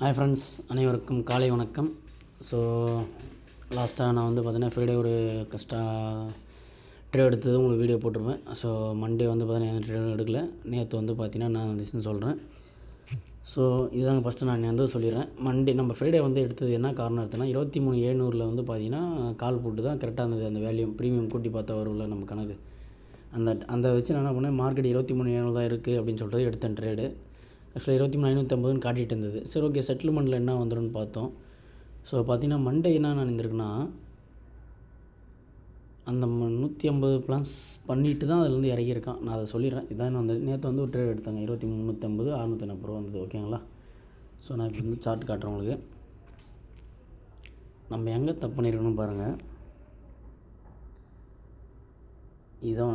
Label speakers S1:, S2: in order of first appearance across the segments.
S1: Hi friends, அனைவருக்கும் காலை வணக்கம். ஸோ லாஸ்ட்டாக நான் பார்த்தீங்கன்னா ஃப்ரைடே ஒரு ட்ரேட் எடுத்தது உங்களுக்கு வீடியோ போட்டிருப்பேன். ஸோ மண்டே பார்த்தீங்கன்னா எந்த ட்ரேடும் எடுக்கல. நேற்று பார்த்தீங்கன்னா நான் வந்துச்சுன்னு சொல்கிறேன். ஸோ இதுதாங்க ஃபஸ்ட்டு நான் சொல்லிடுறேன். மண்டே நம்ம ஃப்ரைடே எடுத்தது என்ன காரணம் எடுத்தோன்னா 23,700 பார்த்தீங்கன்னா கால் போட்டு தான் கரெக்டாக இருந்தது. அந்த வேல்யூ ப்ரீமியம் கூட்டி பார்த்தா வரும்ல நம்ம கணக்கு. அந்த வச்சு நான் என்ன பண்ணேன், மார்க்கெட் 23,700 தான் இருக்குது அப்படின்னு சொல்லிட்டு எடுத்தேன் ட்ரேடு. ஆக்சுவலாக 23,550 காட்டிகிட்டு இருந்தது. சரி, ஓகே, செட்டில்மெண்ட்டில் என்ன வந்துடும்னு பார்த்தோம். ஸோ பார்த்தீங்கன்னா மண்டே என்ன நடந்திருக்குன்னா, அந்த 150 ப்ளஸ் பண்ணிவிட்டு தான் அதுலேருந்து இறங்கியிருக்கான். நான் அதை சொல்லிடுறேன். இதான் நேற்று ஒரு ட்ரேட் எடுத்தாங்க. 23,350 640 வந்தது. ஓகேங்களா? ஸோ நான் இப்போ சார்ட் காட்டுறேன் உங்களுக்கு. நம்ம எங்கே தப்பு பண்ணியிருக்கணும்னு பாருங்கள். இதுதான்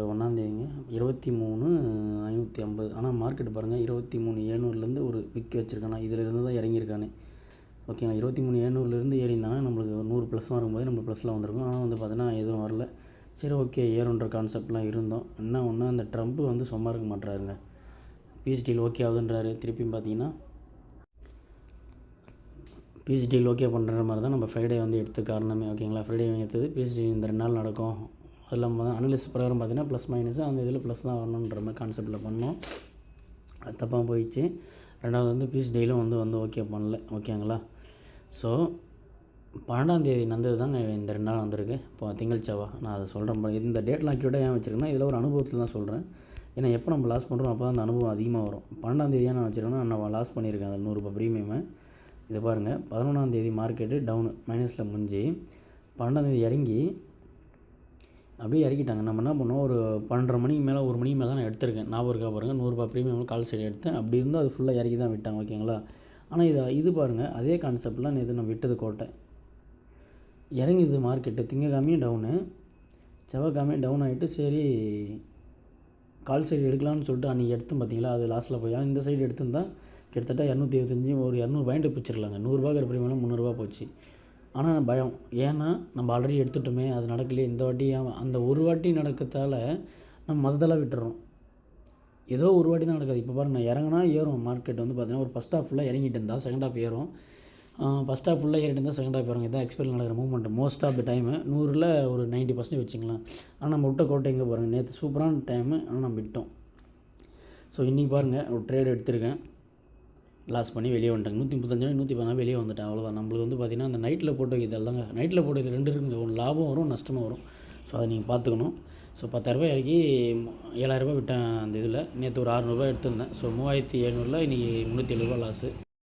S1: 1ஆந்தேதிங்க 23,550. ஆனால் மார்க்கெட் பாருங்கள், 23,700 ஒரு விக் வச்சுருக்கானா, இதிலிருந்து தான் இறங்கியிருக்கானே. ஓகேங்களா? 23,700 ஏறிந்தானா நம்மளுக்கு 100 ப்ளஸ் வரும்போது நம்ம ப்ளஸில் வந்திருக்கும். ஆனால் பார்த்தீங்கன்னா எதுவும் வரல. சரி, ஓகே, ஏறுன்ற கான்செப்ட்லாம் இருந்தோம். என்ன ஒன்று, அந்த ட்ரம்ப்பு சும்மா இருக்க மாட்டுறாருங்க. பீஸ் டீல் ஓகே ஆகுதுன்றாரு. திருப்பியும் பார்த்தீங்கன்னா பீஸ் டீல் ஓகே பண்ணுற மாதிரி தான் நம்ம ஃப்ரைடே எடுத்த காரணமே. ஓகேங்களா? ஃப்ரைடே எடுத்தது பீஸ் டீல் இந்த 2 நாள் நடக்கும். அது இல்லாமல் அனலிஸ்ட் பிரகாரம் பார்த்தீங்கன்னா ப்ளஸ் மைனஸ் அந்த இதில் ப்ளஸ் தான் வரணுன்ற மாதிரி கான்செப்டில் பண்ணோம். அது தப்பாக போயிடுச்சு. ரெண்டாவது பீஸ் டெய்லும் ஓகே பண்ணல. ஓகேங்களா? ஸோ 12ஆந்தேதி நடந்தது தாங்க இந்த 2 நாள் வந்திருக்கு. இப்போ திங்கள் செவ்வாய் நான் அதை சொல்கிறேன். இந்த டேட்லாம் அக்யூரேட்டாக ஏன் வச்சுருக்கேன்னா, இதில் ஒரு அனுபவத்தில் தான் சொல்கிறேன். ஏன்னா எப்போ நம்ம லாஸ் பண்ணுறோம் அப்போ தான் அந்த அனுபவம் அதிகமாக வரும். 12ஆந்தேதியாக நான் வச்சுருக்கேன்னா நான் லாஸ் பண்ணியிருக்கேன் அதில் ₹100 ப்ரீமியமை. இதை பாருங்கள், 11ஆந்தேதி மார்க்கெட்டு டவுனு மைனஸில் முடிஞ்சு 12ஆந்தேதி இறங்கி அப்படியே இறக்கிட்டாங்க. நம்ம என்ன பண்ணோம், ஒரு 12:30 மணிக்கு மேலே 1 மணிக்கு மேலே தான் நான் எடுத்திருக்கேன். ஞாபகம் இருக்கா பாருங்கள், ₹100 ப்ரீமியம் கால் சைடு எடுத்தேன். அப்படி இருந்தால் அது ஃபுல்லாக இறக்கி தான் விட்டாங்க. ஓகேங்களா? ஆனால் இது பாருங்கள், அதே கான்செப்ட்லாம் நேற்று நான் விட்டது கோட்டை இறங்கிது மார்க்கெட்டு. திங்கக்கிழமையும் டவுனு, செவ்வாய்க்கிழமையும் டவுன் ஆகிட்டு, சரி கால் சைடு எடுக்கலாம்னு சொல்லிட்டு அன்றைக்கி எடுத்தோம். பார்த்தீங்களா, அது லாஸில் போய். ஆனால் இந்த சைடு எடுத்திருந்தால் கிட்டத்தட்ட 225 ஒரு 200 பாயிண்ட் பிடிச்சிடலாங்க. ₹100 ப்ரீமியம் ₹300 போச்சு. ஆனால் பயம், ஏன்னா நம்ம ஆல்ரெடி எடுத்துட்டோமே, அது நடக்கலையே. இந்த வாட்டி அந்த ஒரு வாட்டி நடக்கிறதால நம்ம மற்றதெல்லாம் விட்டுறோம். ஏதோ ஒரு வாட்டி தான் நடக்காது. இப்போ பாருங்கள், நான் இறங்கினா ஏறும் மார்க்கெட் பார்த்தீங்கன்னா ஒரு ஃபஸ்ட் ஹாஃப் ஃபுல்லாக இறங்கிட்டு இருந்தால் செகண்ட் ஹாஃப் ஏறும். ஃபஸ்ட் ஹாஃப் ஃபுல்லாக ஏறிட்டு இருந்தால் செகண்ட் ஹாஃப் ஏறும். இதான் எக்ஸ்பெக்ட் நடக்கிற movement most of the time. 100ல் ஒரு 90% வச்சுக்கலாம். ஆனால் நம்ம விட்ட கோட்டை எங்கே பாருங்கள், நேற்று சூப்பரான டைமு, ஆனால் நம்ம விட்டோம். ஸோ இன்றைக்கி பாருங்கள், ஒரு ட்ரேட் எடுத்திருக்கேன், லாஸ் பண்ணி வெளியே வந்துட்டாங்க. 135 114 வெளியே வந்துட்டேன். அவ்வளோதான். நம்மளுக்கு பார்த்திங்கன்னா அந்த நைட்டில் போட்டு வைக்கிறது தாங்க. நைட்டில் போட்டு வைக்கிறது 2 இருக்குங்க. ஒன்று லாபம் வரும், நஷ்டமாக வரும். ஸோ அதை நீங்கள் பார்த்துக்கணும். ஸோ ₹10,000 இறக்கி ₹7,000 விட்டேன் அந்த இதில். நேற்று ஒரு ₹600 எடுத்திருந்தேன். ஸோ 3,700 இன்றைக்கி ₹370 லாஸு.